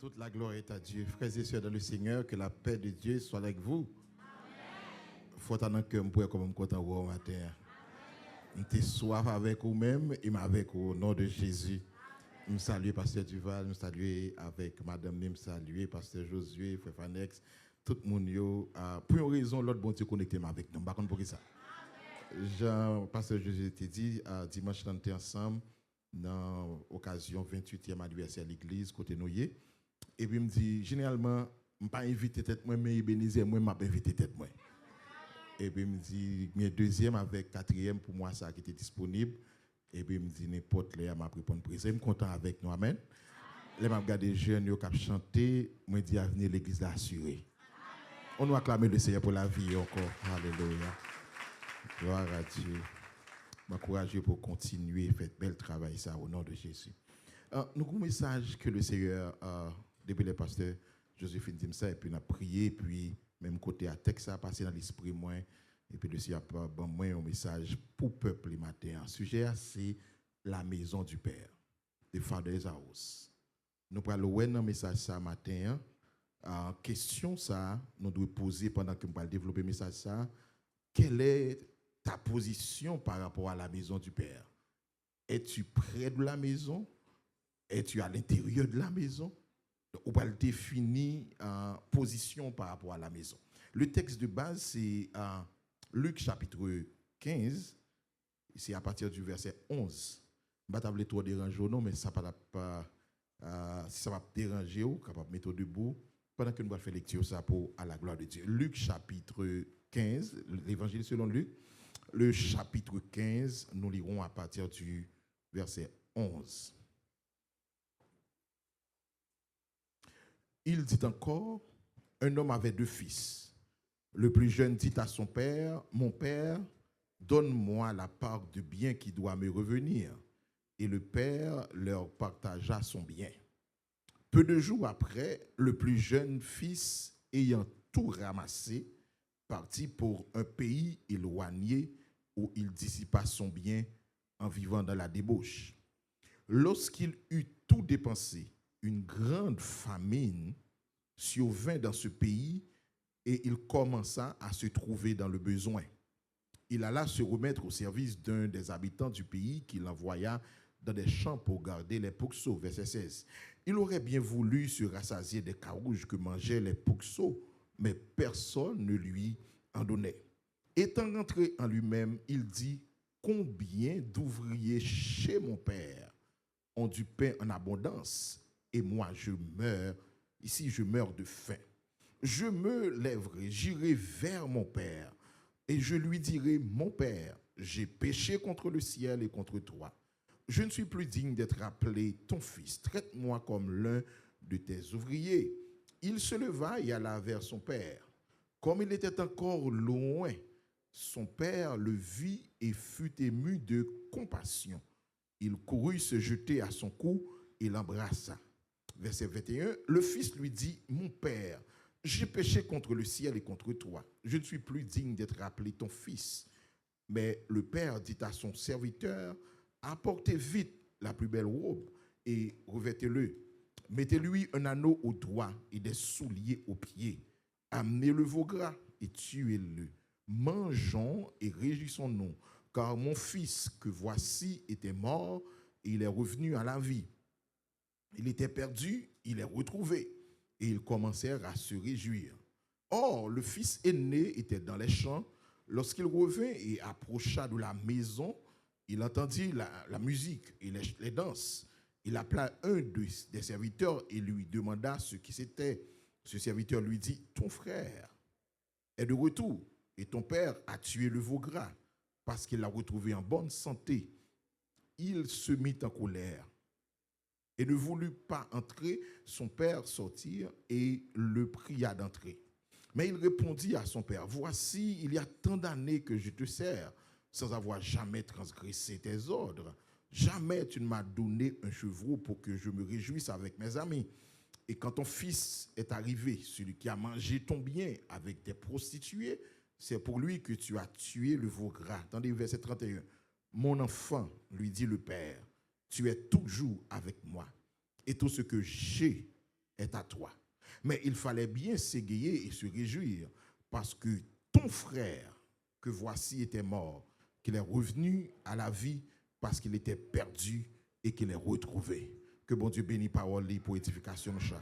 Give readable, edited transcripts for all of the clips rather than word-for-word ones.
Toute la gloire est à Dieu. Frères et sœurs dans le Seigneur, que la paix de Dieu soit avec vous. Faut attendre que je puisse comme content au matin. Je soif avec vous-même et avec vous au nom de Jésus. Je salue Pasteur Duval, je salue avec Madame Nim, salue Pasteur Josué, Frère Fanex, tout le monde. Pour une raison, l'autre bon Dieu connecté avec nous. Par contre, pour ça. Jean, Pasteur Josué t'a dit, dimanche, on était ensemble dans l'occasion 28e anniversaire de l'église, côté Noyer. Et puis, il me dit, généralement, je ne pas invité tête moi, mais Ebenezer, moi, je m'a invité tête moi. Et puis, il me dit, il y a deuxième avec quatrième pour moi, ça qui était disponible. Et puis, il me dit, n'importe qui m'a pris pour une prise. Je suis content avec nous, amen. Les m'a regardé jeunes qui ont chanté, moi, dit, à venir l'église assurée. On nous acclame le Seigneur pour la vie encore. Alléluia. Gloire à Dieu. M'encourager pour continuer, faire bel travail, ça, au nom de Jésus. Nous avons un message que le Seigneur, depuis le pasteur Joséphine dit ça, et puis on a prié, puis même côté à texte, ça a passé dans l'esprit moins, et puis le Seigneur a bon moins un message pour le peuple le matin. Le sujet, c'est la maison du Père, the Father's House. Nous allons voir un message ça matin. Question ça, nous devons poser pendant que nous allons développer le message ça. Quelle est ta position par rapport à la maison du Père? Es-tu près de la maison? Es-tu à l'intérieur de la maison? On va définir position par rapport à la maison. Le texte de base, c'est Luc chapitre 15. C'est à partir du verset 11. Je ne vais pas trop déranger, non, mais ça va pas, si ça va déranger, vous capable de mettre debout pendant que nous allons faire lecture ça pour à la gloire de Dieu. Luc chapitre 15, l'évangile selon Luc. Le chapitre 15, nous lirons à partir du verset 11. Il dit encore, un homme avait 2 fils. Le plus jeune dit à son père, mon père, donne-moi la part de bien qui doit me revenir. Et le père leur partagea son bien. Peu de jours après, le plus jeune fils, ayant tout ramassé, partit pour un pays éloigné où il dissipa son bien en vivant dans la débauche. Lorsqu'il eut tout dépensé, une grande famine survint dans ce pays et il commença à se trouver dans le besoin. Il alla se remettre au service d'un des habitants du pays qu'il envoya dans des champs pour garder les pourceaux. Verset 16. Il aurait bien voulu se rassasier des carouges que mangeaient les pourceaux, mais personne ne lui en donnait. Étant rentré en lui-même, il dit, combien d'ouvriers chez mon père ont du pain en abondance, et moi je meurs, ici je meurs de faim. Je me lèverai, j'irai vers mon père, et je lui dirai, mon père, j'ai péché contre le ciel et contre toi. Je ne suis plus digne d'être appelé ton fils. Traite-moi comme l'un de tes ouvriers. Il se leva et alla vers son père. Comme il était encore loin, son père le vit et fut ému de compassion. Il courut se jeter à son cou et l'embrassa. Verset 21, le fils lui dit, mon père, j'ai péché contre le ciel et contre toi. Je ne suis plus digne d'être appelé ton fils. Mais le père dit à son serviteur, apportez vite la plus belle robe et revêtez-le. Mettez-lui un anneau au doigt et des souliers aux pieds. Amenez le veau gras et tuez-le. Mangeons et réjouissons-nous, car mon fils que voici était mort et il est revenu à la vie. Il était perdu, il est retrouvé. Et ils commencèrent à se réjouir. Or, le fils aîné était dans les champs. Lorsqu'il revint et approcha de la maison, il entendit la musique et les danses. Il appela un des serviteurs et lui demanda ce qui c'était. Ce serviteur lui dit, ton frère est de retour et ton père a tué le veau gras parce qu'il l'a retrouvé en bonne santé. Il se mit en colère et ne voulut pas entrer. Son père sortir et le pria d'entrer. Mais il répondit à son père, voici, il y a tant d'années que je te sers sans avoir jamais transgressé tes ordres. Jamais tu ne m'as donné un chevreau pour que je me réjouisse avec mes amis. Et quand ton fils est arrivé, celui qui a mangé ton bien avec des prostituées, c'est pour lui que tu as tué le veau gras. Attendez, verset 31. Mon enfant, lui dit le père, tu es toujours avec moi. Et tout ce que j'ai est à toi. Mais il fallait bien s'égayer et se réjouir, parce que ton frère, que voici était mort, qu'il est revenu à la vie, parce qu'il était perdu et qu'il est retrouvé. Que bon Dieu bénisse parole pour édification de chaque.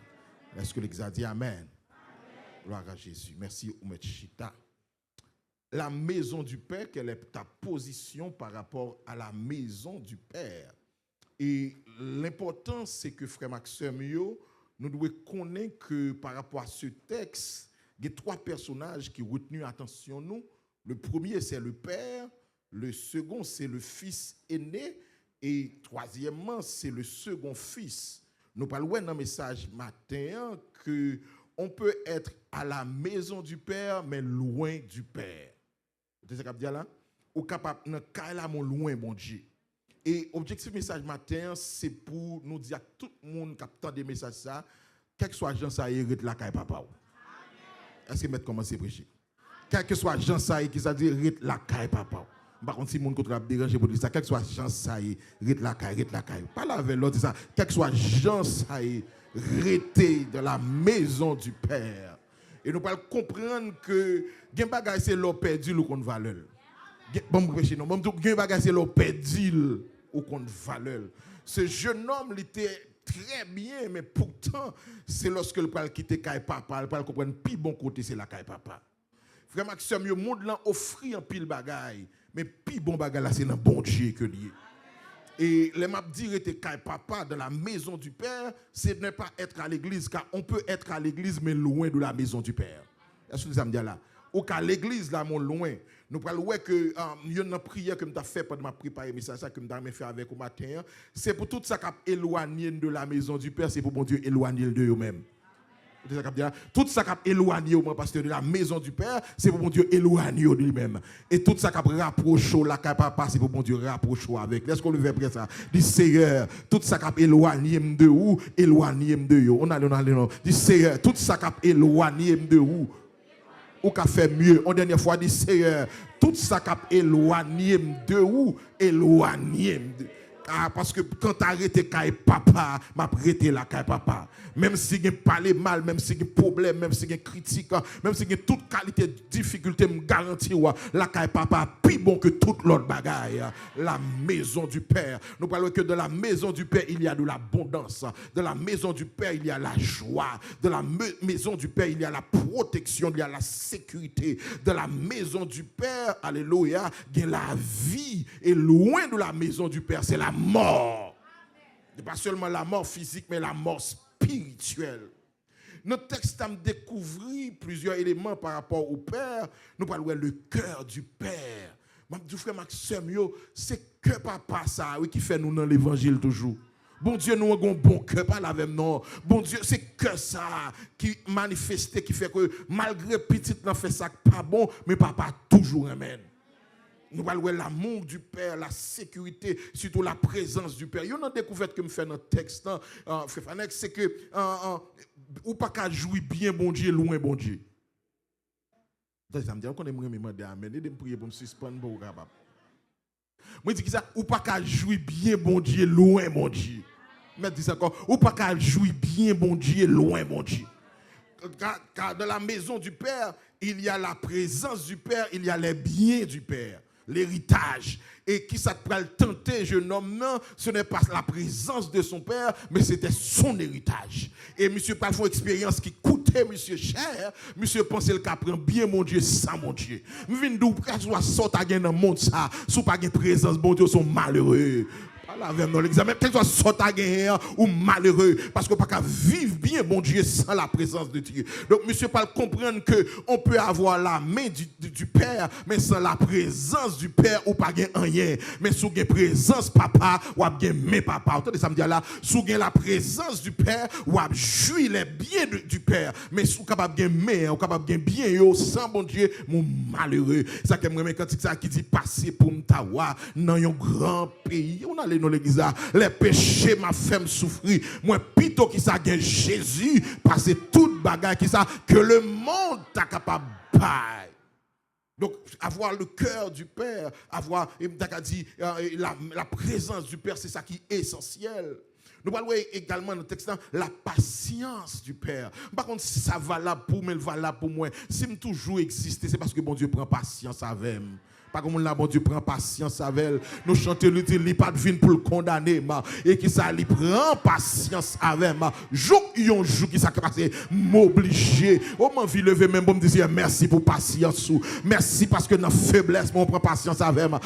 Est-ce que l'Église a dit Amen? Gloire à Jésus. Merci, Oumet Chita. La maison du Père, quelle est ta position par rapport à la maison du Père? Et l'important, c'est que frère Maxime, nous devons connaître que par rapport à ce texte, il y a trois personnages qui ont retenu attention nous. Le premier, c'est le Père. Le second, c'est le Fils aîné. Et troisièmement, c'est le second Fils. Nous parlons dans le message matin que on peut être à la maison du Père, mais loin du Père. Vous savez ce que je veux dire là? Ou capable de loin, bon Dieu. Et l'objectif du message matin, c'est pour nous dire à tout le monde qui a des messages ça, quel que soit Jean ça hérite la caille papa. Est-ce que vous commencez à prêcher? Quel que soit Jean ça qui ça dit hérite la caille papa. Par contre, si mon contre a dérangé pour dire ça, quel que soit Jean ça hérite la caille. Pas la avec l'autre ça, quel que soit Jean ça hérité de la maison du Père. Et nous pouvons comprendre que gen bagay c'est l'eau perdu ou qu'on valeur. Bon prêcher non, bon gen bagay c'est l'eau perdu ou qu'on valeur. Ce jeune homme il était très bien, mais pourtant c'est lorsque le parle quitter caille papa, le parle comprendre plus bon côté c'est la caille papa. Frère Maxime, le monde là offri un pile bagay, mais plus bon bagay là c'est dans bon Dieu que lié. Et les m'a dit était caille papa dans la maison du Père, c'est ne pas être à l'église, car on peut être à l'église mais loin de la maison du Père. Est-ce que vous avez dit là? Ou qu'à l'église là mon loin. Nous parlons que il y a une prière que je fait pendant ma préparer message ça que je fait avec au matin, c'est pour tout ça qui éloigné de la maison du Père, c'est pour mon Dieu éloigner de eux-mêmes. Tout ça qui a éloigné au pasteur de la maison du Père, c'est pour mon Dieu éloigner de lui-même. Et tout ça qui a rapproché la papa, c'est pour mon Dieu rapprocher avec. Est-ce qu'on le fait après ça? Dit Seigneur, tout ça qui a éloigné de où, éloigné de eux. On allait non. Dit Seigneur, tout ça qui a éloigné de où, ou qu'a fait mieux. On dernière fois dit Seigneur, tout ça qui a éloigné de où, éloigné de. Ah, parce que quand tu arrêtes caille papa, m'a arrêté la caille papa. Même si tu parle mal, même si tu as problème, même si tu as critique, même si tu as toute qualité de difficulté, me garantis la caille papa plus bon que toute l'autre bagaille. La maison du Père. Nous parlons que de la maison du Père, il y a de l'abondance. De la maison du Père, il y a la joie. De la maison du Père, il y a la protection, il y a la sécurité. De la maison du Père, alléluia, il y a la vie. Et loin de la maison du Père, c'est la mort. Et pas seulement la mort physique, mais la mort spirituelle. Notre texte a découvert plusieurs éléments par rapport au Père. Nous parlons le cœur du Père. Mon frère Maxime, c'est que papa ça qui fait nous dans l'évangile toujours. Bon Dieu, nous avons un bon cœur, pas la même non. Bon Dieu, c'est que ça qui manifeste, qui fait que malgré petit, on fait ça pas bon, mais papa toujours amen. Nous parlons de l'amour du Père, la sécurité, surtout la présence du Père. Il y a une découverte que je fais dans le texte, frère Fanek, c'est que ou pas qu'à jouer bien bon Dieu, loin bon Dieu. Ça me dit, on est me demander amen, et de me prier pour me suspendre pour capable. Moi je dis ça, ou pas qu'à jouer bien bon Dieu, loin bon Dieu. Mais dis ça encore, ou pas qu'à jouer bien bon Dieu, loin bon Dieu. Car dans la maison du Père, il y a la présence du Père, il y a les biens du Père. L'héritage. Et qui ça te le tenter, jeune homme, non, ce n'est pas la présence de son père, mais c'était son héritage. Et monsieur pas une expérience qui coûtait monsieur cher, monsieur pensait le cas prend bien mon Dieu sans mon Dieu. Vinn d'où soit sorti dans le monde ça, sous pas de présence, bon Dieu sont malheureux. Avec dans l'examen, quel soit sorti à gagner ou malheureux, parce qu'on ne peut pas vivre bien, bon Dieu, sans la présence de Dieu. Donc, monsieur, pas comprendre que on peut avoir la main du Père, mais sans la présence du Père, ou pas gagner rien. Mais sous la présence papa, ou pas gagner mes papa. Entendez ça me dit là, sous la présence du Père, ou pas jouir les biens du Père. Mais sous capable gagner mais, ou capable gagner bien, yo, sans bon Dieu, mon malheureux. Ça que moi, quand ça qui dit passer pour m'tawa, dans un grand pays, on a l'église, les péchés m'a fait souffrir. Moi, plutôt qui ça gagne Jésus, passer toute bagarre qui ça, que le monde t'a capable de payer. Donc, avoir le cœur du Père, avoir, dit, la présence du Père, c'est ça qui est essentiel. Nous parlons également dans le texte la patience du Père. Par contre, si ça valable pour moi, valable pour moi. Si je toujours exister, c'est parce que bon Dieu prend patience avec moi. Pas comme là, bon Dieu prend patience avec elle. Nous chantons, nous disons, il pas de vin pour le condamner. Et qui ça, il prend patience avec moi. Jour qui ça passé, m'obliger. Oh, mon vie lever même pour me dire merci pour patience. Merci parce que dans la faiblesse, on prend patience avec moi.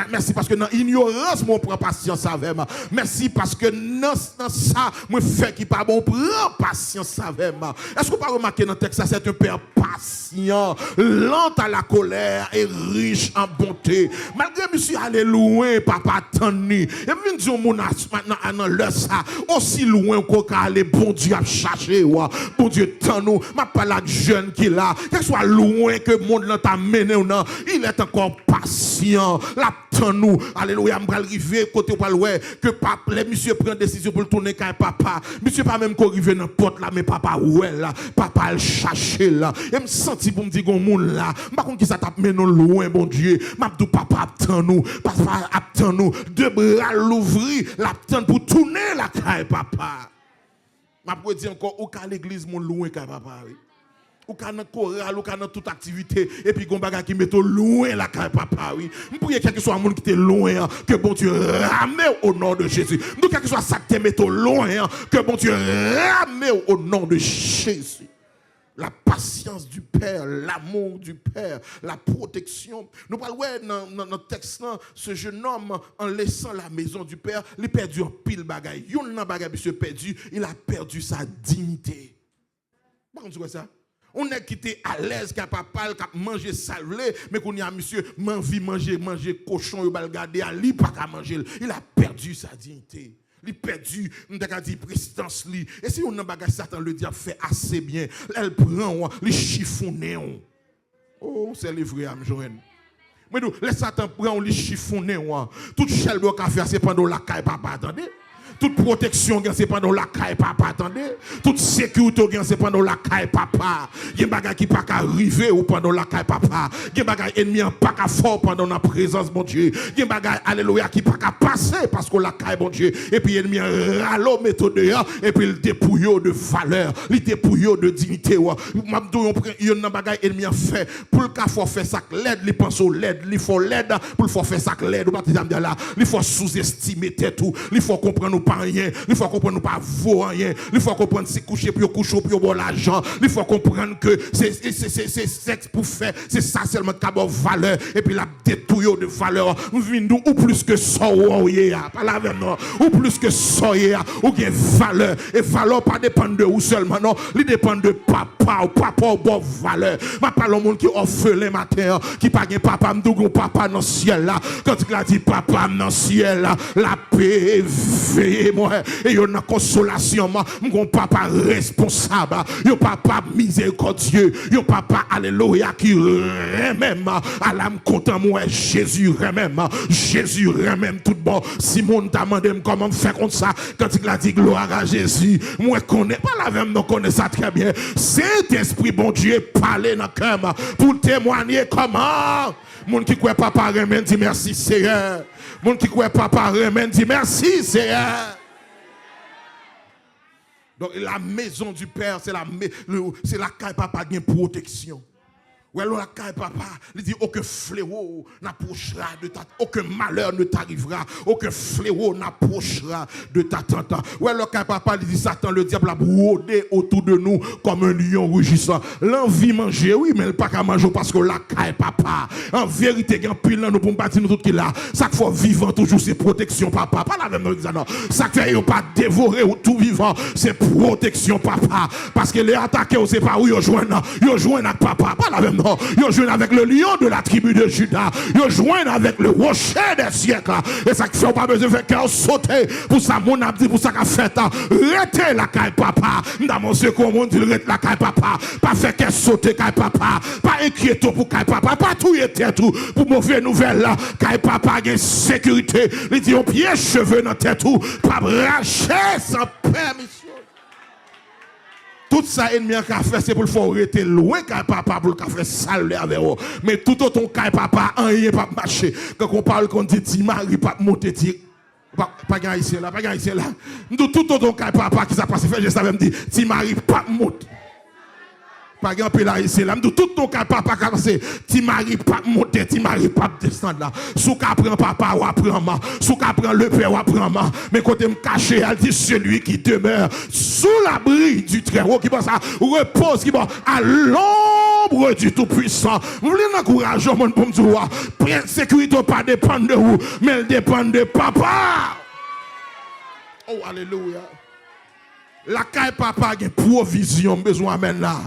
Merci parce que dans l'ignorance, on prend patience avec moi. Merci parce que dans ça, moi fait qui pas bon, on prend patience avec moi. Est-ce que vous pouvez remarquer dans le texte, ça c'est un Père patient, lent à la colère et riche en bonté. Malgré monsieur aller loin, papa tenu. Et même dire mon maintenant le ça aussi loin qu'on aller bon Dieu a cherché bon Dieu tant nous m'a pas la jeune qui là, que soit loin que le monde t'a mené ou non, il est encore patient. La tant nous. Alléluia, m'bral arriver côté pas loin que papa les monsieur prend décision pour tourner quand papa. Monsieur pas même qu'on arrive dans porte là mais papa ouais là, papa le chercher là. Et me senti pour me dire gon monde là, pas contre qui ça t'a mené loin bon Dieu. M'abdou papa attend nous, papa attend nous, deux bras l'ouvrir, l'attend pour tourner la caille papa. M'a pour dire encore ou qu'à l'église mon loin caille papa oui. Ou qu'à dans chorale ou qu'à dans toute activité et puis gon bagage qui met loin la caille papa oui. M'prier quel que soit monde qui était loin que bon Dieu ramène au nom de Jésus. Nous quel que soit ça qui te met loin que bon Dieu ramène au nom de Jésus. La patience du Père, l'amour du Père, la protection. Nous parlons dans notre texte, ce jeune homme, en laissant la maison du Père, il a perdu un pile bagaille. Il a perdu, il a perdu sa dignité. Comment ça? On est quitté à l'aise, qui a papa, qui a mangé salé, mais qu'on y a monsieur, manger cochon, il a regardé, il n'a pas manger. Il a perdu sa dignité. Il a perdu, on a dit prestance. Et si on a bagage Satan, le diable fait assez bien. Elle prend, il chiffonne. Oh, c'est le vrai âme, Joël. Mais nous, les Satan prend, il chiffonne. Toute chèvre de café, c'est pendant la caille, papa, attendez. Toute protection, c'est pendant la caille, papa, attendez. Toute sécurité, c'est pendant la caille, papa. Il y a des bagages qui ne peuvent pas arriver pendant la caille, papa. Il y a des bagages ennemis qui ne peuvent pas fort pendant la présence, mon Dieu. Il y a des bagages, alléluia, qui ne peuvent pas passer parce que la caille, mon Dieu. Et puis l'ennemi râle, méthode et puis il dépouille de valeur, il dépouille de dignité. Il y a des bagages ennemis fait pour le cas faut faire ça l'aide, il pense au l'aide, il faut l'aide pour le faire ça l'aide. Il faut sous-estimer tout, il faut comprendre pas rien, il faut comprendre pas vaut rien, il faut comprendre si coucher pour bon l'argent, il faut comprendre que c'est sexe pour faire, c'est ça seulement qui a valeur et puis la détruire de valeur. Nous venons ou plus que ça pas la même non, ou plus que ça ou bien valeur et valeur pas dépend de où seulement non, il dépend de papa ou bon valeur. Ma parle au monde qui offre le matin qui pas de papa m'dou papa dans ciel là, quand il a dit papa dans ciel là, la paix moi et yon a consolation mon papa responsable yon papa miséricordieux yon papa alléluia qui même à l'âme content moi Jésus même tout bon Simon t'a demandé comment faire comme ça quand il a dit gloire à Jésus moi connais pas la même non connais ça très bien Saint-Esprit bon Dieu parler dans cœur pour témoigner comment mon qui croit papa remen dit merci Seigneur. Mon qui croit papa remen dit merci Seigneur. Donc la maison du Père, c'est la caille papa qui a une protection. Ou alors la caille papa, il dit aucun fléau n'approchera de ta, aucun malheur ne t'arrivera, aucun fléau n'approchera de ta tente. Ou alors caille papa, il dit Satan, le diable a brodé autour de nous comme un lion rugissant. L'envie manger, oui, mais il pas qu'à manger parce que la caille papa. En vérité, il y a un pile là, nous pouvons bâtir nous tout qui là. Ça fait vivant toujours, c'est protection papa. Pas la même chose, non. Ça fait pas dévorer ou tout vivant, c'est protection papa. Parce que les attaqués, c'est pas où ils joignent avec papa. Pas la même. Ils joignent avec le lion de la tribu de Juda. Ils joignent avec le rocher des siècles. Et ça fait pas besoin de faire cœur sauter. Pour ça, mon abdi, pour ça qu'a fait. Restez la caille papa. Dans mon secours, on dit restez la caille papa. Pas faire cœur sauter caille papa. Pas inquiéter pour caille papa. Pas tout y tout. Pour mauvaise nouvelle, caille papa a une sécurité. Il dit on pied cheveux dans tête tout. Pas bracher sans permission. Tout ça, ennemi a fait, c'est pour le faire rester loin, car papa, pour le faire saler avec vous. Mais tout autant, car papa, rien pas marcher. Quand on parle, qu'on dit, Marie, pas monter, Pas gagner ici là, pas gagner ici là. Nous tout autant qu'un papa qui s'est passé faire, je savais me dire, tu m'arrives pas monte. Pas gagner peu là ici là. Nous tout autant qu'un papa qui a passé, tu m'arrives pas monter, tu m'arrives pas descendre là. Sous qu'à prend papa ou apprend ma, sous qu'à prend le père ou apprend ma. Mais côté me cacher, elle dit celui qui demeure sous l'abri du Très-Haut, qui pense à repose, qui pense à l'ombre du Tout-Puissant. Vous voulez encourager mon pour me dire, la sécurité pas dépend de vous, mais elle dépend de papa. Oh, alléluia. La caille papa a une provision, besoin amène là.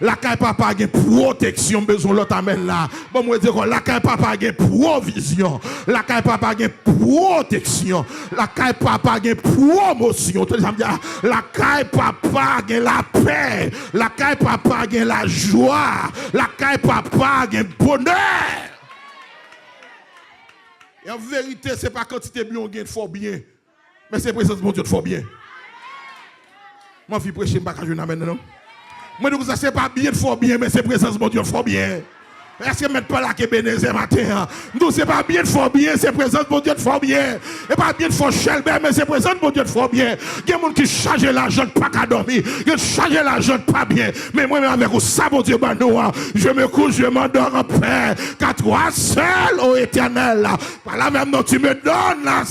La caille papa a une protection, besoin l'autre amène là. Bon, moi dire la caille papa a une provision. La caille papa a une protection. La caille papa a une promotion. La caille papa a la paix. La caille papa a la joie. La caille papa a un bonheur. Et en vérité, ce n'est pas quantité bien ou gain fort bien. Mais c'est présence de mon Dieu de fort bien. Moi, je vais prêcher, je ne vais pas jouer maintenant. Moi, je ne sais pas bien de fort bien, mais c'est présence de mon Dieu de fort bien. Est-ce que mettre pas là que Bénézé matin? Nous, c'est pas bien de fort bien, c'est présence de mon Dieu de fort bien. Et pas bien de fort chelbert, mais c'est présence de mon Dieu de fort bien. Il y a des gens qui chargent l'argent pas qu'à dormir. Qui chargent l'argent pas bien. Mais moi-même, avec ça, mon Dieu, je me couche, je m'endors en paix. Car toi seul, ô Éternel, par là même, non, tu me donnes là.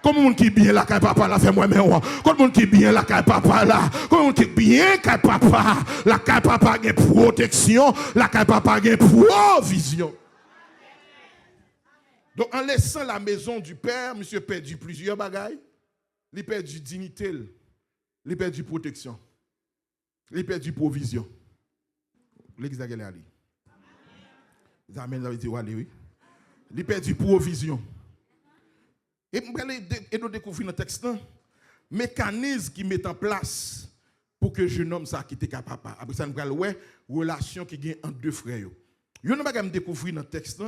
Comme monde qui bien là, papa là, fait moi-même. Comme monde qui bien là, papa là. Comme monde qui bien, papa. La papa a une protection. La papa a une provision. Donc, en laissant la maison du père, monsieur perdu plusieurs bagailles. Il perdu dignité. Il perdu protection. Il perdu provision. L'exagéré ali. Amen, ça veut dire oui. Il perdu provision. Et nous découvrons dans le texte, mécanisme qui met en place pour que le jeune homme ça quitte papa. Après ça, nous allons voir relation qui gagne entre deux frères. Nous allons découvrir dans le texte,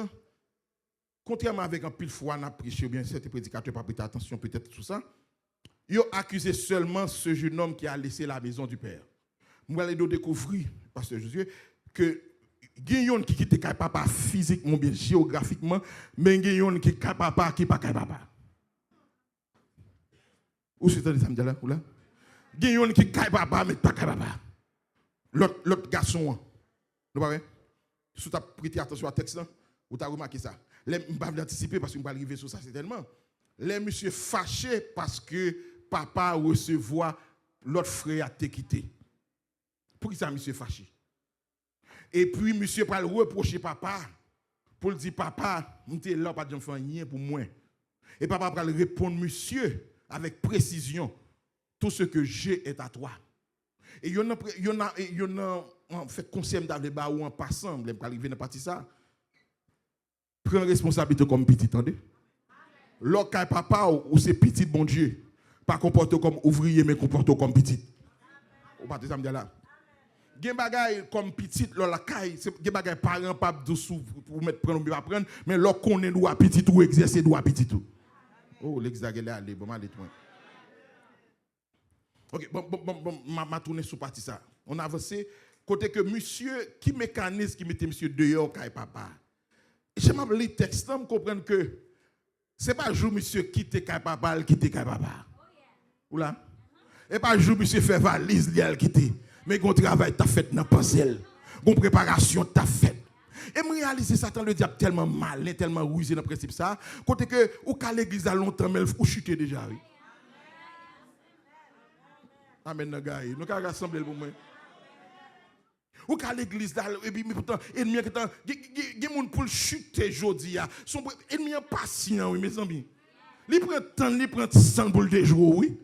contrairement avec un pile fois, on a prêché, ou bien certains prédicateurs pas prêté attention peut-être tout ça, ils ont accusé seulement ce jeune homme qui a laissé la maison du père. Nous allons découvrir, pasteur Josué, que Guillaume qui quitte papa physiquement, bien géographiquement, mais Guillaume qui quitte papa qui pas papa. Où c'est ça me là ou là? Guillaume qui caille papa mais pas caille papa. L'autre garçon. Vous voyez? Si tu as prêté attention à texte, vous avez remarqué ça. Je ne vais pas anticiper parce que je vais arriver sur ça certainement. Les monsieur fâchés parce que papa recevoir l'autre frère a été quitté. Pour qui ça monsieur fâché? Et puis monsieur va le reprocher papa pour lui dire papa, je suis là pas de faire rien pour moi. Et papa va répondre monsieur avec précision, tout ce que j'ai est à toi. Et il y en a en fait conseil d'aller bas ou en passant, je vais arriver dans partie ça. Prends responsabilité comme petit, attendez. Lorsqu'un papa ou c'est petit bon Dieu, pas comporter comme ouvrier mais comporter comme petit. Ou pas ça me dit là. Gen bagay comme petit la caille, c'est gen bagay parents pas dessous pour mettre prendre pas prendre, mais lorsque connaît droit petit ou exercer droit petit tout. Oh, l'exagéré allez, bon, allez, toi. Ok, bon, m'a tourné sous partie ça. On a avancé, côté que monsieur, qui mécanisme qui mettait monsieur dehors, quand papa. J'aime les textes, je comprends que ce n'est pas jour monsieur quitte quand papa, quitte quand papa. Ou là? Et pas jour monsieur fait valise, il quitte. Mais qu'on travail t'a fait dans pensée. Qu'on préparation t'a fait. Et me réaliser ça, le diable tellement malin, tellement rusé dans le principe ça, côté que ou qu'à l'église à longtemps mais ou chuter déjà oui. Amen gars, nous qu'à rassembler pour moi. Ou qu'à l'église là et puis pourtant ennemi qui temps gen monde pour chuter jodi a, son ennemi patient oui mes amis. Il prend temps, il prend temps pour le jouer oui.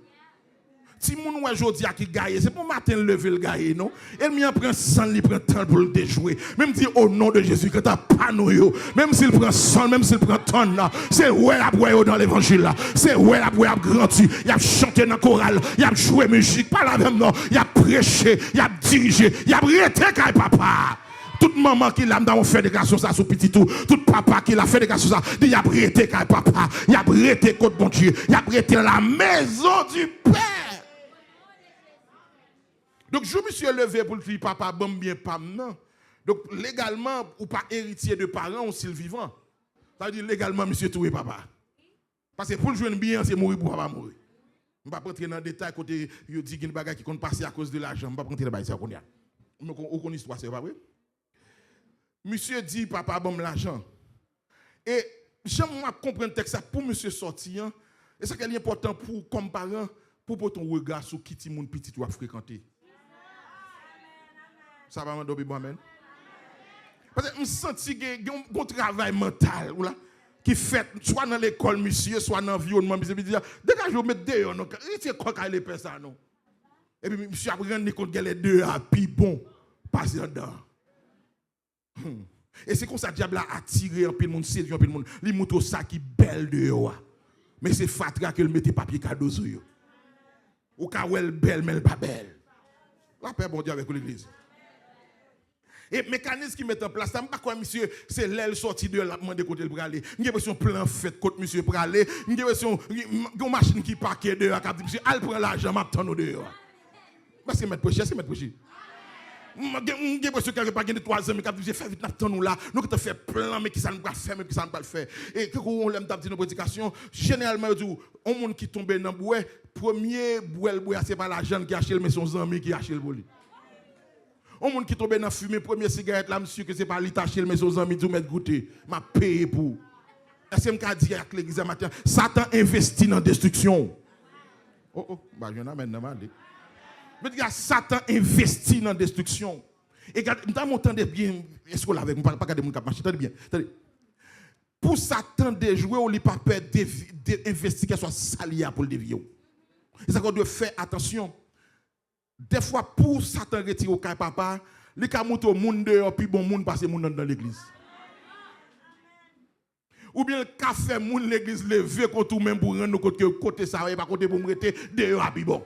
Si mon aujourd'hui a qui gagne, c'est pour matin lever le gagne, non? Elle m'y prend 100, il prend temps pour le déjouer. Même dit au nom de Jésus que t'as pas nous, même s'il prend 100, même s'il prend tonne là, c'est ouais la boire dans l'évangile là, c'est ouais la boire grandi, il a chanté dans chorale, il a joué musique, pas la même non, il a prêché, il a dirigé, il a arrêté quand papa. Toute maman qui l'a dans fait des grâces ça sous petit tout, tout papa qui l'a fait des grâces ça, il a arrêté quand papa, il a arrêté contre bon Dieu, il a arrêté la maison du Père. Donc, je me suis levé pour dire papa, bon bien, pas non. Donc, légalement, ou pas héritier de parents, ou s'il vivant. Ça veut dire légalement, monsieur, tout est papa. Parce que pour le jouer bien, c'est mourir pour pas mourir. Je ne vais pas rentrer dans le détail côté il dit qu'il y a des choses qui comptent passer à cause de l'argent. Je ne vais pas rentrer dans le détail. Aucune histoire, c'est pas vrai? Monsieur dit, papa, bon l'argent. Et j'aime comprendre le texte pour monsieur sortir. Et ça qui est important pour, comme parent, pour ton regard sur qui mon petit tu as fréquenté. Ça va m'en bon amen. Parce que je sens qu'il y a un travail mental qui fait soit dans l'école, monsieur, soit dans l'environnement. Monsieur dit, dégagez, vous mettez dehors. C'est quoi qu'il fait ça, non? Et puis, monsieur a rendu compte qu'il y a les deux à puis bon, passer dedans. Et c'est comme ça que le diable a attiré un peu de monde, séduit un peu de monde. Il montre ça qui est belle dehors. Mais c'est fatra que le mette papier cadeau sur eux. Ou quand elle belle, mais elle pas belle. La paix, bon Dieu, avec l'église. Et le mécanisme qui met en place, je ne sais pas quoi, monsieur, c'est l'aile sortie de la demande de côté pour aller. J'ai l'impression plan fait côté monsieur pour aller. J'ai l'impression une machine qui parque dehors, qui dit monsieur, elle prend l'argent, m'a attend dehors. Parce que mettre prêcher, c'est mettre prêcher. J'ai l'impression qu'il n'y a pas de 3 ans, mais quand j'ai fait vite, nous là, nous avons fait plein, mais qui ça ne va pas faire, mais qui ça ne va pas faire. Et quand on aime dire nos prédications, généralement, on monde qui tombe dans le bois, premier bois, c'est pas la jeune qui achète, mais son ami qui achète le boli. On monde qui tombe dans la fumée, première cigarette là, monsieur, que c'est pas l'itaché, mais son ami, tout mettre goûter. M'a payé pour. Est-ce que je dis avec l'église matin, Satan investit dans la destruction. Oh, bah, je n'ai maintenant pas dit. Mais Satan investit dans la destruction. Et dans mon temps de bien, est-ce qu'on l'avait, pas garder mon cap, attendez bien. Pour Satan de jouer, on n'a pas peur d'investir qu'il soit sali pour le dévier. Et ça qu'on doit faire attention. Des fois, pour Satan retirer au cas papa, les cas montent au monde dehors, puis bon monde passe monde dans l'église. Ou bien le café monde l'église levé contre même pour rendre côté ça, et pas côté pour me rester dehors, puis bon.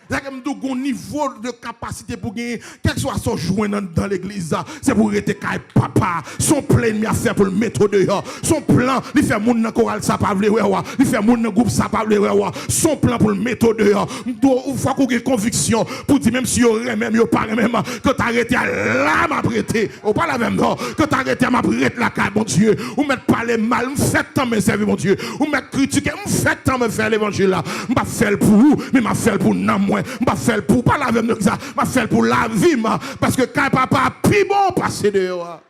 C'est comme un niveau de capacité pour gagner, quel que soit son joint dans l'église, c'est pour rester caille papa. Son plan il a fait pour le mettre dehors. Son plan, il fait moun dans chorale ça pas vle ouais. Il fait moun dans groupe ça pas vle ouais. Son plan pour le mettre dehors. Une fois qu'on a conviction pour dire même si yo même yo pas même que t'arrêter là m'a prêté. Ou pas la même non. Que t'arrêter m'a prêté la carte mon Dieu. Ou mettre parler mal, me fait tant me servir mon Dieu. Ou mettre critiquer, me fait tant me faire l'évangile là. M'a fait pour vous, mais m'a fait pour nan je vais faire pour pas la même chose, je vais faire pour la vie parce que quand papa plus bon passer dehors.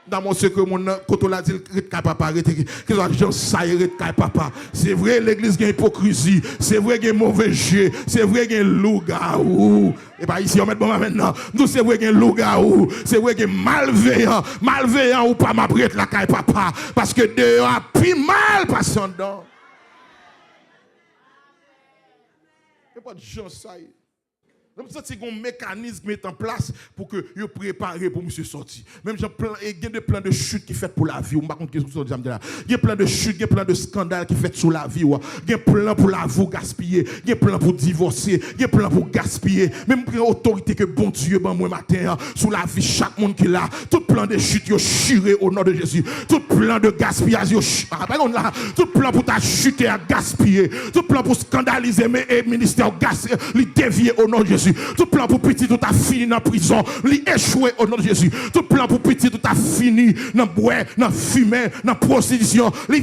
Dans mon secret quand on a dit que papa que l'argent ça quand papa. C'est vrai l'église a hypocrisie, c'est vrai qu'il y a mauvais jeu, c'est vrai qu'il y a loup-garou. Et pas ici on met bon maintenant. Nous c'est vrai qu'il y a loup-garou, c'est vrai qu'il y a malveillant ou pas m'apprête la caille papa parce que dehors plus mal passant dedans. Pas de gens ça. Donc ça c'est un mécanisme mis en place pour que vous préparez pour monsieur sortir. Même il y a des plans de chute qui fait pour la vie. On pas compte question il y a plein de chute, il y a plein de scandales qui fait sur la vie. Il y a plein pour la vous gaspiller, il y a plein pour divorcer, il y a plein pour gaspiller. Même pour autorité que bon Dieu ben moi matin sur la vie chaque monde qui là, tout plan de chute yo chiré au nom de Jésus. Tout plan de gaspillage yo tout plan pour ta chuter à gaspiller, tout plan pour scandaliser mais ministère gaspiller, li dévier au nom de Jésus. Tout plan pour petit tout a fini dans la prison, li échoué au nom de Jésus. Tout plan pour petit tout a fini dans bois, dans fumée, dans prostitution, li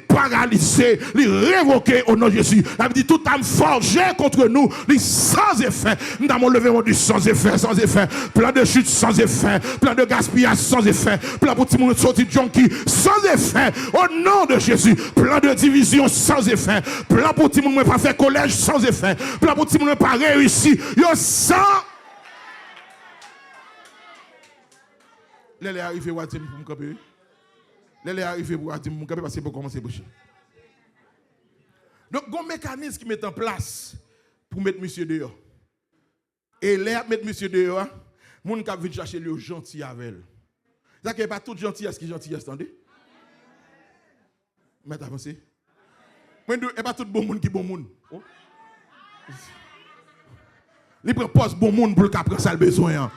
paralysé, li révoqué au nom de Jésus. La dit tout a forgé contre nous, li sans effet. Nous avons levé du sans effet, sans effet. Plan de chute sans effet, plan de gaspillage sans effet, plan pour tout le monde sortir junkie sans effet au nom de Jésus. Plan de division sans effet, plan pour tout le monde pas faire collège sans effet. Plan pour tout le monde pas réussi. Yo sans. L'elle est arrivée pour me camper. L'elle est arrivée pour me camper parce que pour commencer à boucher. Donc, il y a un mécanisme qui met en place pour mettre monsieur dehors. Et là, mettre monsieur dehors, les gens qui viennent chercher le gentil avec elle. Ça n'est pas tout gentil à ce qui est gentil, attendez. Mais avancez. Il n'y a pas tout bon monde qui est bon monde. Il propose bon monde pour le cas prendre ça le besoin.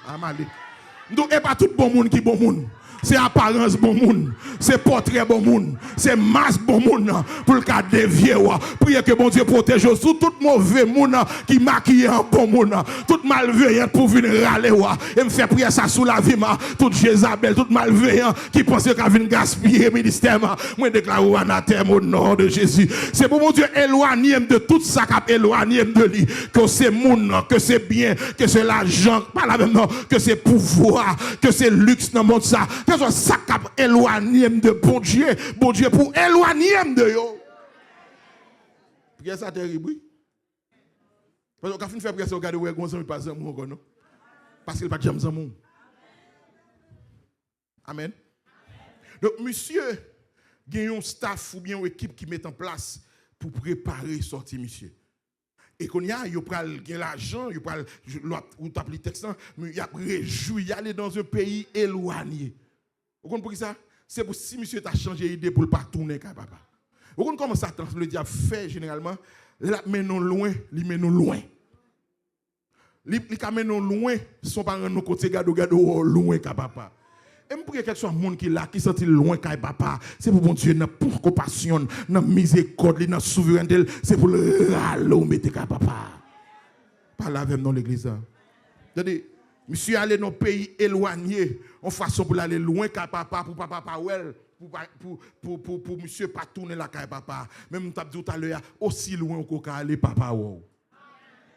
Donc, il n'y a pas tout bon monde qui est bon monde. C'est apparence bon monde, c'est portrait bon monde, c'est masse bon monde pour le cas dévier. Priez que bon Dieu protège sous tout mauvais monde qui maquille en bon monde, tout malveillant pour venir râler. Et me fait prier ça sous la vie, toute Jézabel, tout malveillant qui pense qu'il va venir gaspiller le ministère. Moi déclare au anathème au nom de Jésus. C'est pour mon Dieu éloigner de tout ça qui éloigné de lui, que c'est monde, que c'est bien, que c'est l'argent, pas la même non, que c'est pouvoir, que c'est luxe dans le monde ça. Que ce soit ça qui éloigné de bon Dieu pour éloigner de yo. Prière ça terrible, oui. Parce que quand on fait prière, on regarde où est-ce qu'on passe non? Parce qu'il n'y a pas de jamais amour. Amen. Donc, monsieur, il y a un staff ou bien une équipe qui met en place pour préparer sortie, monsieur. Et qu'on y a, il y a l'argent, il y a le texte, mais il y a réjoui, il y aller dans un pays éloigné. Vous comprenez ça? C'est pour si monsieur t'a changé d'idée pour ne pas tourner, papa. Vous comprenez comment ça le diable fait généralement? Il mène nous loin, il mène nous loin. Il mène nous loin, son parent nous côté gado loin, papa. Et pour que quelque soit monde qui là qui senti loin kay papa, c'est pour bon Dieu dans pour compassion, dans miséricorde, dans souveraineté, c'est pour le râler mettre kay papa. Pas là avec dans l'église. C'est-à-dire monsieur aller dans pays éloigné, en façon pour aller loin kay papa pour papa pas well. Pour monsieur pas tourner la caille papa. Même t'as dit tout à l'heure, aussi loin qu'on peut aller papa. Ou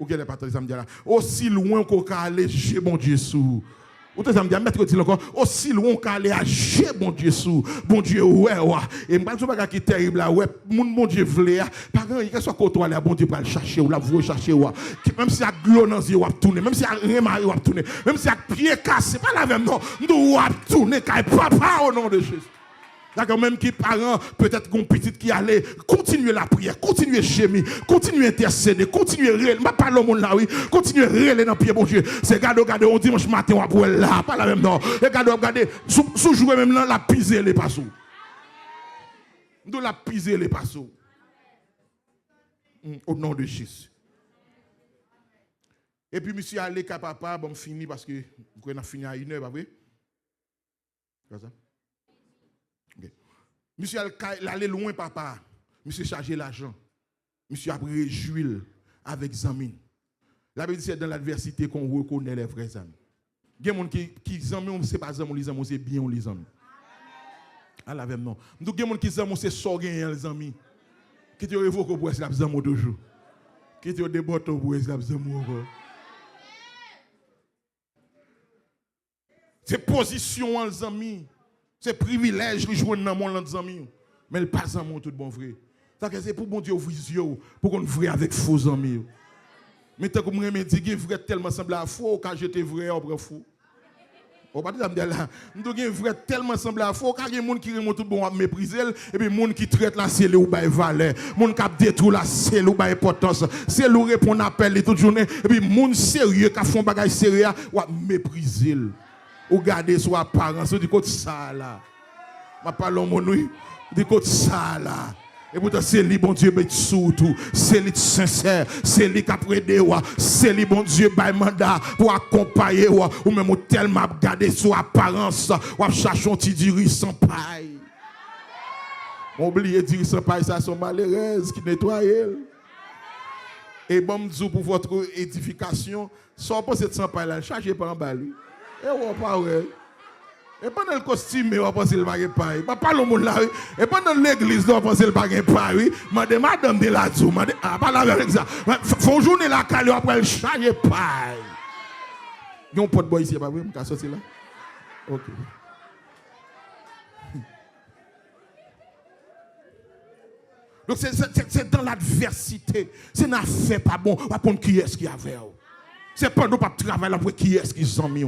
quel est pas ça me dit là? Aussi loin qu'on peut aller, j'ai bon Dieu sous. Ou t'as me dit mettre dit encore, aussi loin qu'on peut aller, j'ai bon Dieu sous. Bon Dieu ouais. Et m'pas ce bagage qui est terrible là, ouais, mon Dieu vle. Par exemple, il soit côté là, bon Dieu pour le chercher ou la vous chercher ou. Même si y a glon dans yeux ou tourner, même si y a remari ou tourner, même si y a pied cassé, pas la même non. Nous ou tourner caille papa au nom de Jésus. D'accord, même qui parents, peut-être qu'on petit qui allait, continuer la prière, continuer gémir, continuer intercéder, continuer réel, pas parler au monde là, oui, continuer réel dans le pied, bon Dieu. C'est gado, on dimanche matin, on va pour là, pas la même non. Et regardez, sous jouer même là, la piser les passos. Nous la piser les passos. Au nom de Jésus. Et puis, monsieur, allez, papa, bon, fini parce que vous avez fini à 1h, pas vrai? C'est ça? Monsieur allait loin, papa. Monsieur chargé l'argent. Monsieur a réjoui avec Zamine. La Bible dit c'est dans l'adversité qu'on reconnaît les vrais amis. Il y a des gens qui Zamine, ce n'est pas Zamine, les amis, c'est bien les amis. À la même non. Donc, il y a des gens qui Zamine, c'est sorguin les amis. Qui te révoquent pour la Zamine toujours. Qui te déboîtent pour la Zamine. C'est position les amis. C'est privilège de jouer dans mon amis. Mais il passe en mon tout bon vrai. C'est pour bon Dieu ouvrir les yeux, pour qu'on vrai avec faux amis. Mais tant que je me dis que vrai tellement semble à faux, quand j'étais vrai, on prend fou. On va dire là, nous vrai tellement semble à faux, quand il y a des gens qui remontent tout bon à mépriser, et puis les gens qui traitent la c'est ou bail valeur, les gens qui détruisent la c'est ou bail importance, c'est le répond appel toute journée, et puis les gens sérieux qui font bagage sérieux, ou mépriser. Ou garder son apparence, du côté ça là. Ma parole mon nuit, du côté ça là. Et pourtant c'est lui bon Dieu met surtout, c'est lui sincère, c'est lui qui a prêté c'est lui bon Dieu bail mandat pour accompagner ou même tellement garder son apparence, ou chercher un petit diri sans paille. Oubliez diri sans paille ça sont malheureuses qui nettoient. Et bon Dieu pour votre édification, sans pas cette sans paille là, chargez pas en bas lui. Et on pas ouais. Et pendant le costume, on pense qu'il va pas paille. Pas le monde là. Et pendant l'église, on pense qu'il va pas paille. Madame de la dou, pas la avec ça. Faut journée la cale après le charger paille. Il y a un pot de bois ici, pas vrai, m'ka sorti là. OK. Donc c'est dans l'adversité. C'est n'a fait pas bon, on va prendre qui est-ce qui a fait. C'est pendant pas travailler pour qui est-ce qui s'en mis.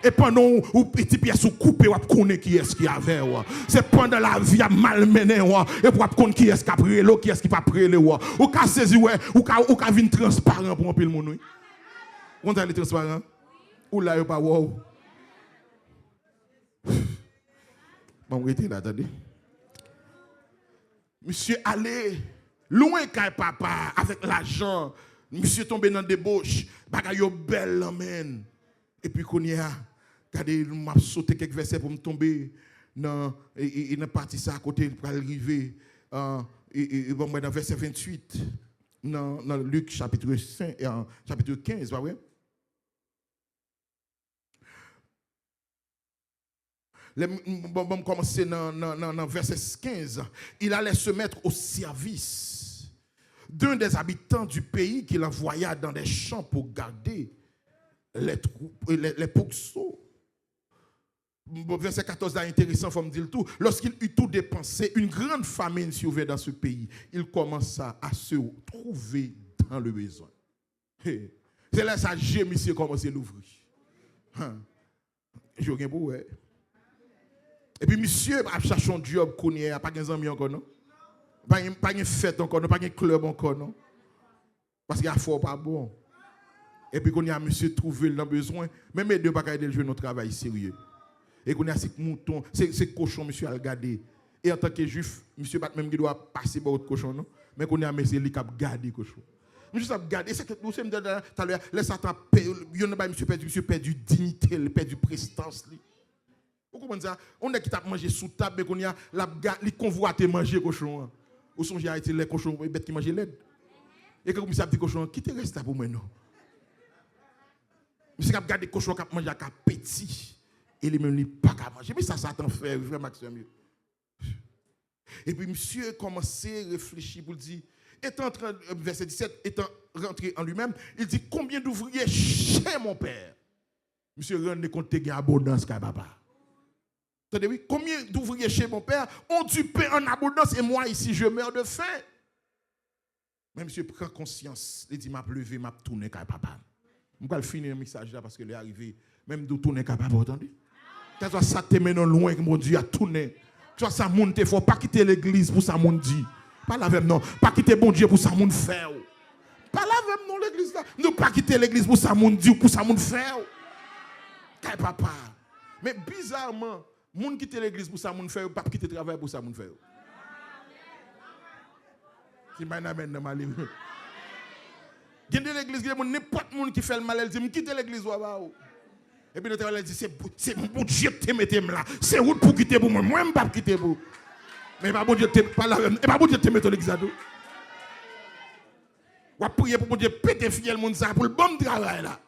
Et pendant où petit pièce ou coupé ou connaître qui est-ce qui avait c'est pendant la vie a malmené et pour connaître qui est-ce qui a pris l'eau qui est-ce qui pas pris l'eau ou ka saisi ou ka vinn transparent pour un peu le monde. On t'a les transparent ou là yo pas wow. Bon rete là attendez. Monsieur allez loin kay papa avec l'argent. Monsieur tombé dans débauche, bagay yo belle amen. Et puis qu'on y a Regardez, m'a sauté quelques versets pour me tomber dans une partie ça à côté pour arriver bon, dans verset 28 dans Luc chapitre 5 chapitre 15, pas vrai? Bon, commencer dans verset 15. Il allait se mettre au service d'un des habitants du pays qu'il envoya dans des champs pour garder les pourceaux. Verset 14 est intéressant, il faut me dire le tout. Lorsqu'il eut tout dépensé, une grande famine survint dans ce pays. Il commença à se trouver dans le besoin. C'est là que ça monsieur commence à l'ouvrir. Je reviens pour ouais. Et puis monsieur a cherché un job qu'on n'y a pas de amis encore non. Pas de fête encore non, pas de club encore non. Parce qu'il y a fort pas bon. Et puis qu'on y a monsieur trouvé dans besoin, même les deux pas aider le jouer notre travail sérieux. Et qu'on a ces moutons, ces cochons monsieur a regardé. Et en tant que juif, monsieur pas même qui doit passer par autre cochon non, mais qu'on a monsieur li cap garder cochon. Monsieur a gardé, c'est que nous sommes tout à l'heure, les Satan monsieur perdu dignité, il perdu prestance li. Vous comprenez ça? On est qui t'a mangé sous table, mais qu'on y a les convoités manger cochon. Ou songe à être les cochons, les bêtes qui mangent l'aide. Et quand vous avez dit cochon, qui te reste pour moi non? Monsieur a gardé cochon qui a mangé à petit. Et les mêmes pas qu'à manger. Mais ça t'en fait, vraiment Maxime. Et puis monsieur commençait à réfléchir pour dire, étant en train, verset 17, étant rentré en lui-même, il dit combien d'ouvriers chez mon père? Monsieur rend compte qu'il y a abondance qu'à papa. Attendez, oui, combien d'ouvriers chez mon père ont du pain en abondance et moi ici je meurs de faim? Mais monsieur prend conscience, il dit m'a levé, m'a tourné qu'à papa. Je vais finir le message là parce que est arrivé, même de tourner qu'à papa, attendez. Quand ça te mène loin que mon Dieu a tourné. Tu vois ça monte, il faut pas quitter l'église pour ça mon Dieu. Pas la même non, pas quitter bon Dieu pour ça mon faire. Pas la même non l'église là. Ne pas quitter l'église pour ça mon Dieu pour ça mon faire. Qu'est papa. Mais bizarrement, moun quitter l'église pour ça mon faire, pas quitter le travail pour ça mon faire. C'est pas na ben dans ma livre. Quitter l'église, n'importe monde qui fait le mal, elle dit quitter l'église ou pas. Et puis notre elle dit c'est mon Dieu te mette là. C'est route pour quitter pour moi. Moi même pas quitter pour. Mais pas bon Dieu te pas là. Et pas bon Dieu te mettre l'église à dos. Ou prier pour mon Dieu péter fiel monde ça pour le bon travail là.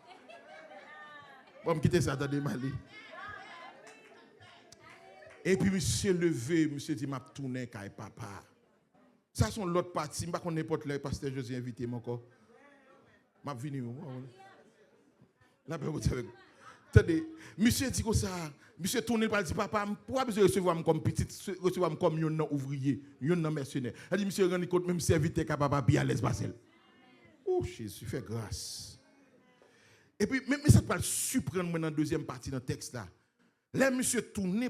Bon quitter ça attendez Mali. Et puis monsieur levé, monsieur dit m'a tourné kay papa. Ça sont l'autre partie, pas qu'on n'importe le pasteur José invité mon encore. M'a venu là ben vous savez. Attendez, monsieur dit comme ça, monsieur tourne par dit papa, pourquoi monsieur recevoir comme petit, recevoir comme un ouvrier, un mercenaire. Elle dit monsieur rend compte même serviteur que papa bien à l'aise passer. Oh Jésus fait grâce. Et puis mais ça va le surprendre dans la deuxième partie dans le texte là. Là, monsieur tourné,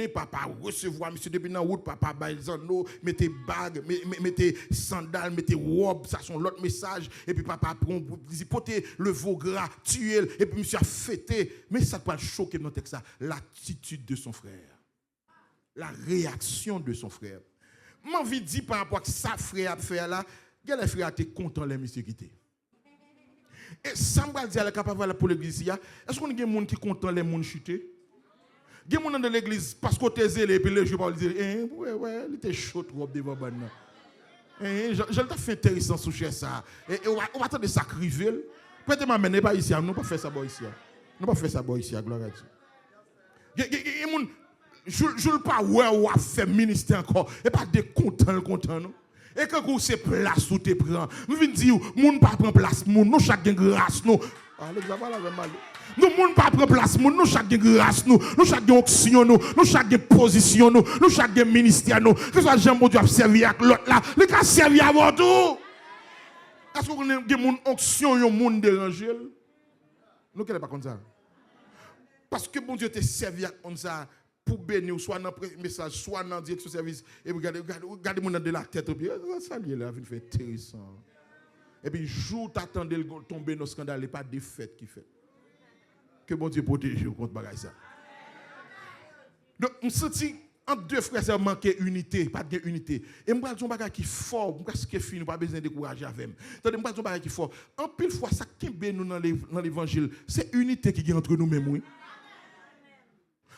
papa recevoir, monsieur depuis dans la route, papa bailzano, mettez bague, mettez sandales, mettez robe, ça sont l'autre message. Et puis papa prend, portez le veau gras, tuez, et puis monsieur a fêté. Mais ça peut choquer dans le texte, l'attitude de son frère. La réaction de son frère. M'en envie de dire par rapport à ça frère a fait là, les frères étaient contents les monsieur quitter. Et ça me dire capable pour l'église, est-ce qu'on a des gens qui sont contents les gens chuter? Il y a des gens dans l'église parce qu'on t'es zélé et puis les gens vont dire ouais, il était chaud trop devant banane. Je l'ai fait intéressant sur ça. Et on va attendre ça criver. Peut-être m'amener pas ici, nous pas faire ça ici. Nous pas faire ça ici, gloire à Dieu. Je ne pas ouais ou a fait ministère encore et pas de content non. Et quand vous c'est place où tu prends, je viens dire moun pas prend place moun, nous chaque grâce nous. L'examen là mal. Nous moun pas prend place moun, nous chaque grâce nous chaque onction nous chaque position nous chaque ministère nous. Que soit Jean bon Dieu a servi avec l'autre là, les cas servi avant tout. Est-ce que vous avez moun onction yon moun déranger? Nous qu'elle pas comme ça. Parce que bon Dieu te servi avec comme ça pour bénir soit dans le message soit dans la direction service et regardez mon de la tête et puis ça lié là fait intéressant. Et puis jour t'attendais le tomber dans scandale et pas des fêtes qui fait. Que bon Dieu protège contre bagaille ça. Donc on sentit entre deux frères ça manquait unité, pas de unité. Et moi un bagage qui fort, parce que fini pas besoin de décourager avec. Attendez moi un bagage qui fort. En pile fois ça qui nous dans l'évangile, c'est unité qui est entre nous mêmes oui.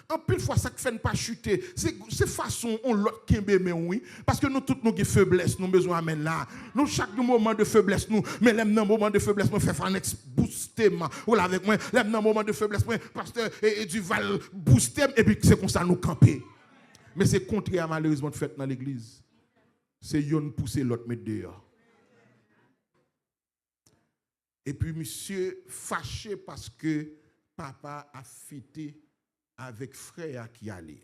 En pile fois, ça ne fait pas chuter. C'est façon, on l'autre qui mais oui. Parce que nous, toutes nos faiblesses, nous besoin d'amener là. Nous, chaque moment de faiblesse, nous, mais les moments de faiblesse, nous faisons un booster. Ou là avec moi, les moments de faiblesse, pasteur et du val booster. Et puis c'est comme ça nous camper. Mais c'est contraire malheureusement de fait dans l'église. C'est yon pousser l'autre mettre dehors. Et puis monsieur fâché parce que papa a fêté avec frère qui allait.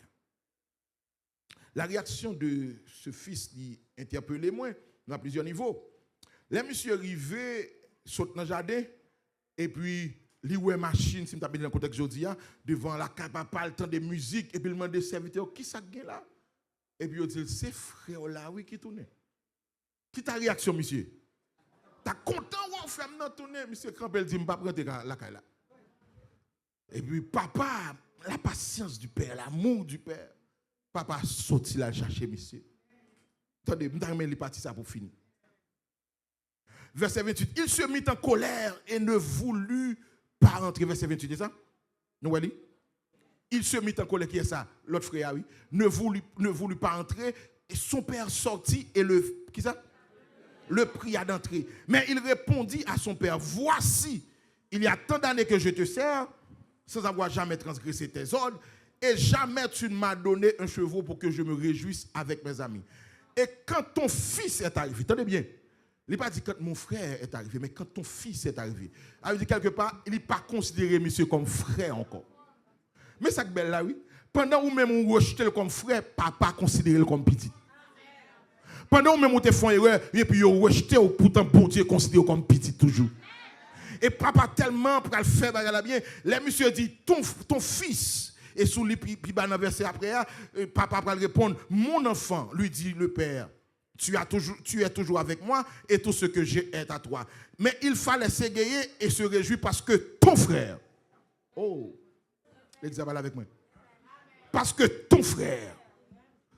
La réaction de ce fils qui interpellait moi à plusieurs niveaux. Les monsieur arrivé, saute dans le jardin, et puis li ouais machine, si je dans le contexte aujourd'hui, devant la papa, le temps de musique, et puis il demande au serviteur, qui ça gagne là? Et puis il dit, c'est frère là, oui, qui tourne. Qui ta réaction, monsieur? T'as content ou frère non tourner? Monsieur Campbell dit, je ne vais pas prendre la caille là. Et puis papa, la patience du père, l'amour du père. Papa sorti là chercher monsieur. Attendez, je vais partir ça pour finir. Verset 28. Il se mit en colère et ne voulut pas rentrer. Verset 28, c'est ça? Nous voyons? Il se mit en colère, qui est ça? L'autre frère, oui. Ne voulut pas entrer. Et son père sortit et qui ça? Le pria d'entrer. Mais il répondit à son père, voici, il y a tant d'années que je te sers, sans avoir jamais transgressé tes ordres, et jamais tu ne m'as donné un chevreau pour que je me réjouisse avec mes amis. Et quand ton fils est arrivé, tenez bien, il n'est pas dit quand mon frère est arrivé, mais quand ton fils est arrivé. Il dit quelque part, il n'est pas considéré monsieur comme frère encore. Mais ça que belle là, oui. Pendant où même on rejetait comme frère, papa considéré comme petit. Pendant où même on te fait erreur, et puis on rejeté, pourtant bon Dieu considéré comme petit toujours. Et papa tellement pour le faire bien, les monsieur dit ton fils, et sous les puis dans le verset après, papa va répondre, mon enfant, lui dit le père, tu es toujours avec moi et tout ce que j'ai est à toi. Mais il fallait s'égayer et se réjouir parce que ton frère, oh, l'examen avec moi, parce que ton frère,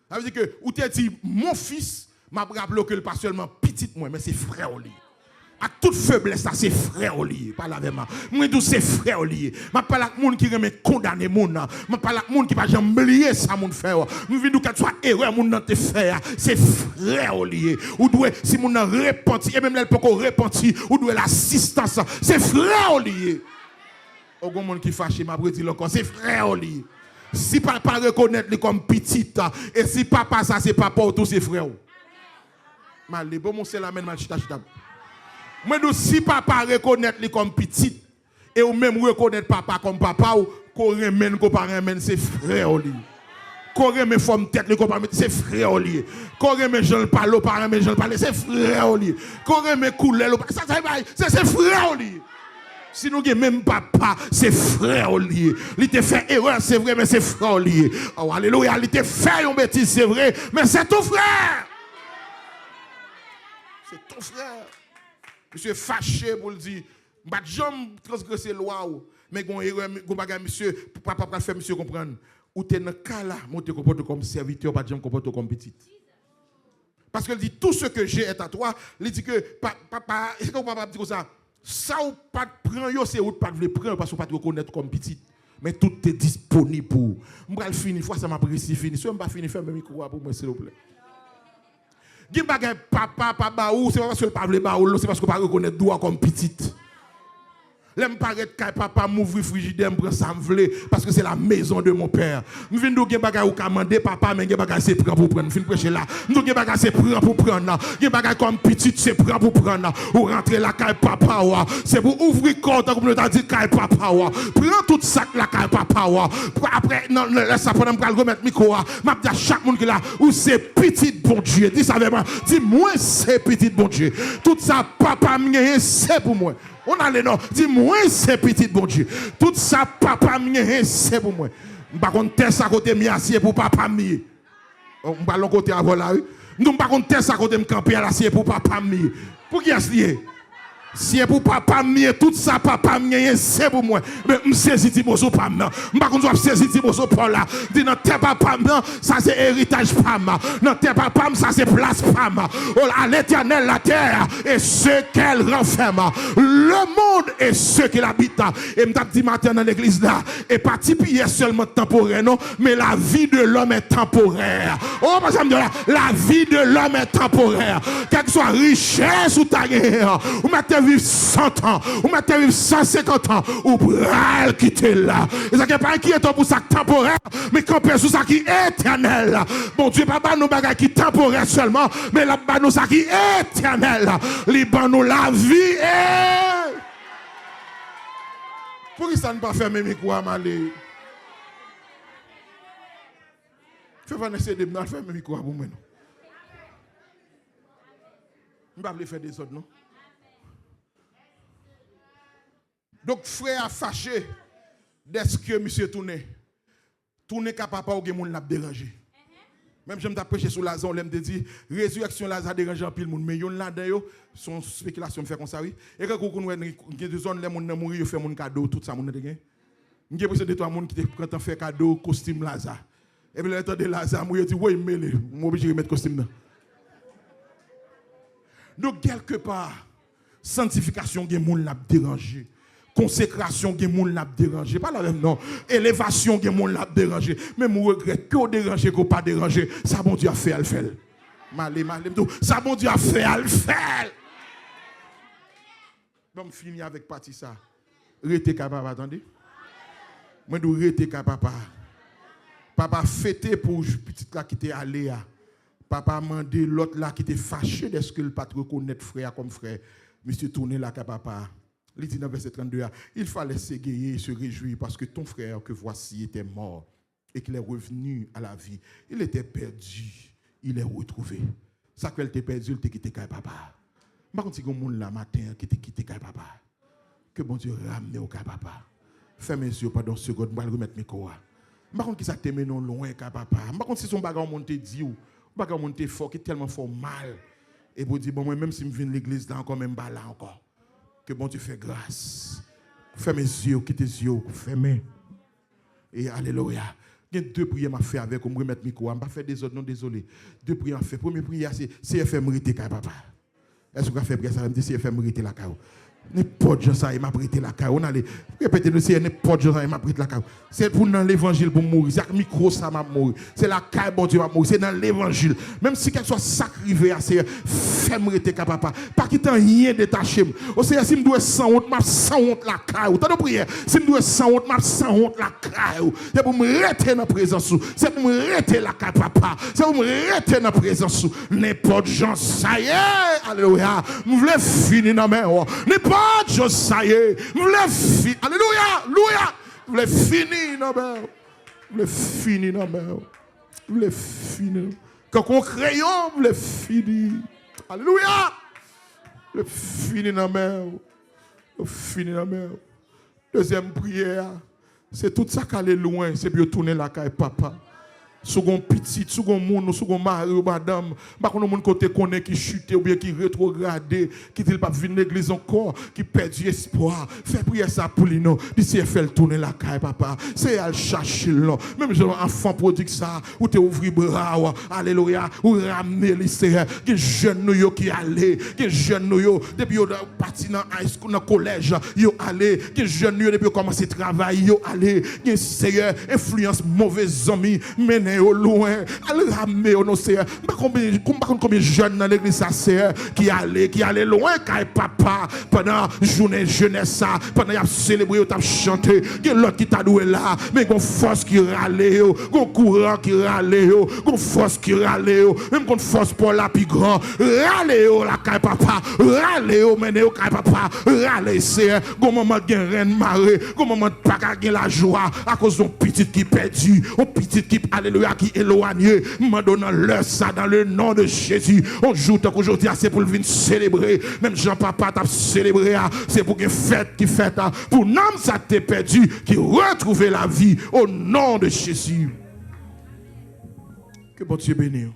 ça veut dire que, ou tu as dit, mon fils, m'a rappelé que pas seulement petit moi, mais c'est frère au lit. À toute faiblesse, ça c'est frère au lit. Pas avec moi. Moi, tout c'est frère au lit. Je parle avec les gens qui remet condamner les gens. Je parle avec les gens qui ne vont jamais oublier ça, mon frère. Je veux que tu sois erreur, mon dans tes frères. C'est frère au lit. Ou doit, si mon n'a repenti, et même là, il peut qu'on repenti, ou doit l'assistance. C'est frère au lit. Au grand monde qui fâche, m'a dit encore, c'est frère au lit. Si papa reconnaît comme petit, et si papa ça, c'est papa ou tous ses frères. Mal, bon, mon c'est la même mal chita. Moi, si papa reconnaît comme petit, et ou même reconnaître papa comme papa, ou qu'on remène, qu'on pas remène, c'est frère au lit. Qu'on remène forme tête, c'est frère au lit. Qu'on remène Jean le parle, pas remène Jean le parle, c'est frère au lit. Qu'on remène couleur, c'est frère au lit. Si nous avons même papa, c'est frère au lit. Il te fait erreur, c'est vrai, mais c'est frère au lit. Oh, alléluia, il te fait une bêtise, c'est vrai, mais c'est ton frère. C'est ton frère. Monsieur fâché pour le dire, je ne vais jamais transgresser la loi, mais monsieur, papa va faire monsieur comprendre. Ou tu es dans le cas là, moi te comporte comme serviteur, pas jamais comporte comme petit. Parce qu'il dit, tout ce que j'ai est à toi. Il dit que, papa, est-ce que papa dit comme ça? Ça ou pas de prendre, c'est ou pas de prendre parce que pas te reconnaître comme petit. Mais tout est disponible pour. Je vais finir, fois ça m'a pris si fini. Si je ne vais pas finir, fais-moi micro pour moi, s'il vous plaît. Qui bagay papa baou, c'est pas parce que pas veut baou, c'est parce que pas reconnaître droit comme petite. L'aime paraître que papa m'ouvre frigidaire me prend ça me vle parce que c'est la maison de mon père. Nous vinn do gen bagay ou commander papa mais gen bagay c'est prend pour prendre. Fin prêcher là. Nous gen bagay c'est prend pour prendre. Gen bagay comme petite c'est prend pour prendre. Ou rentrer la caille papa wa. C'est pour ouvrir compte comme nous t'a dit caille papa wa. Prends tout sac la caille papa wa. Après non laisse ça pendant me remettre micro wa. M'a dit à chaque monde qui là ou c'est petite bon Dieu. Dis ça avec moi. Dis moi c'est petite bon Dieu. Tout ça papa m'gagné c'est pour moi. On a les noms. Dis-moi, c'est petit bon Dieu. Tout ça, papa, c'est pour moi. Je ne vais pas compter ça côté miassier pour papa. Je ne vais pas côté avant là. Je ne vais pas compter ça côté me camper à l'assier pour papa. Pour qui est-ce lié? Si c'est pour papa mien, tout ça papa mien, c'est pour moi. Mais je saisis Timoso Pam. Je ne vais pas saisir Timoso Paul là. Dis non, t'es papa, ça c'est héritage Pam. Non, t'es papa, ça c'est place Pam. À l'éternel la terre et ce qu'elle renferme. Le monde et ceux qui l'habitent. Et je dit matin dans l'église là, et pas typique seulement temporaire, non, mais la vie de l'homme est temporaire. Oh, par exemple, la vie de l'homme est temporaire. Quelle que soit richesse ou ta guerre, ou mettez vivre 100 ans, ou mettez vivre 150 ans, ou bral quitter là. Et ça n'est pas inquiétant pour ça temporaire, mais quand sur ça qui est éternel. Bon Dieu, pas nous bagages qui temporaire seulement, mais là nous ça qui est éternel. Liban nous la vie est. Pourquoi ça ne pas faire mes micros à Malé? Fais pas essayer de faire mes micros à vous maintenant. Je ne vais pas faire des autres, non? Donc, frère a fâché d'est-ce que monsieur tourné capable ou gen moun l'a dérangé. Même j'aime prêcher sur Lazare, on l'aime dit résurrection Lazare dérange en pile monde mais yon là dedans son spéculation me fait comme ça oui. Et quand on gen des zones les monde mourir yo fait mon cadeau tout ça monde gen. M'gè près de toi monde qui quand on fait cadeau costume Lazare. Et puis l'entend de Lazare mourir dit ouais mêlé, m'obligé mettre costume là. Donc quelque part sanctification gen moun l'a dérangé. Consécration, gen moun l'a dérangé. Pas la même non. Élévation, gen moun l'a dérangé. Mais mon regret, que dérangé, qu'on pas dérangé. Ça, bon Dieu a fait, elle fait. Malé, tout. Ça, bon Dieu a fait, elle fait. Bon, fini avec partie ça. Rete capable, attendez. Moi, je rete capable. Papa fêté pour petit là qui était allé. Papa mandé l'autre là qui était fâché d'est-ce que le pas reconnaître frère comme frère. Monsieur tourné là, papa. Il dit dans verset 32, il fallait s'égayer et se réjouir parce que ton frère que voici était mort et qu'il est revenu à la vie. Il était perdu, il est retrouvé. Ça qu'il était perdu, il était quitté papa. Par contre, si il y a un monde là matin qui était quitté papa, que bon Dieu ramène au papa. Fais mes yeux pendant une seconde, je vais remettre mes corps. Par contre, qui ça te mène loin papa. Par contre, si son bagage monte dit ou bagage monte fort, qui est tellement fort mal. Et vous dire bon moi même si je viens de l'église là encore même là encore. Que bon Dieu fait grâce. Ferme mes yeux, quitte tes yeux, ferme. Et alléluia. Il y a deux prières à faire avec, on me remettre le micro. Je ne vais pas faire des autres, non, désolé. Deux prières à faire. Première prière, c'est CFM rete papa. Est-ce que vous avez fait prière ça? Je me dis CFM rete la caille. N'importe gens ça, il m'a prêté la caille. On a les répétez-le, c'est n'importe gens ça, il m'a prêté la caille. C'est pour dans l'évangile pour mourir. C'est le micro ça m'a mourir. C'est la caille bon Dieu m'a mourir. C'est dans l'évangile. Même si quelque soit sacrifié à c'est femme rete papa. Pas quitter rien détaché. Au Seigneur si me doit sans honte, m'a sans honte la caille. T'as de prière. Si me doit sans honte, m'a sans honte la caille. C'est pour me rester dans la présence. C'est pour me rester la caille papa. C'est pour me rester dans la présence. N'importe gens ça y est. Alléluia. Nous voulons finir dans mes pas Dieu ça y est, vous voulez finir, alléluia, alléluia, vous voulez finir, non, vous voulez finir, non, vous voulez finir, quand on crayon, vous voulez finir, alléluia, vous voulez finir, non, vous finir, non, deuxième prière, c'est tout ça qui est loin, c'est bien tourner la caille papa. Second petit, second monde, second mari ou madame, pas qu'on monde côté connaît qui chute ou bien qui rétrogradé, qui dit pas venir l'église encore, qui perd du espoir. Fais prier ça pour lui non. D'ici fait tourner la caille papa, c'est à chercher là. Même genre enfant prodigue ça, ou te ouvrir bras, alléluia, ou ramener les seigneurs, qui jeune yo qui aller, qui jeune yo depuis yo parti dans high school dans collège, yo aller, qui jeune yo depuis commencer travail, yo aller, qui seigneur influence mauvais amis, mener au loin, aller ramener au non seigneur. Combien de jeunes dans l'église ça seigneur qui allait loin car papa pendant journée jeunesse ça, pendant y a célébré ou t'a chanté, que l'autre qui t'a doué là, mais gon force qui râler, gon courant qui râler, gon force qui râler, même gon force pour la plus grand, râler la car papa, râler mener au car papa, râler seigneur, gon maman gen reine marée, gon maman pas gen la joie à cause d'un petit qui perdu, un petit qui alléluia qui éloigné, m'en donnant leur ça dans le nom de Jésus. On joue tant qu'aujourd'hui c'est pour venir célébrer. Même Jean-Papa t'a célébré, c'est pour une fête qui fête. Pour l'homme ça t'est perdu, qui retrouve la vie au nom de Jésus. Que bon Dieu bénisse.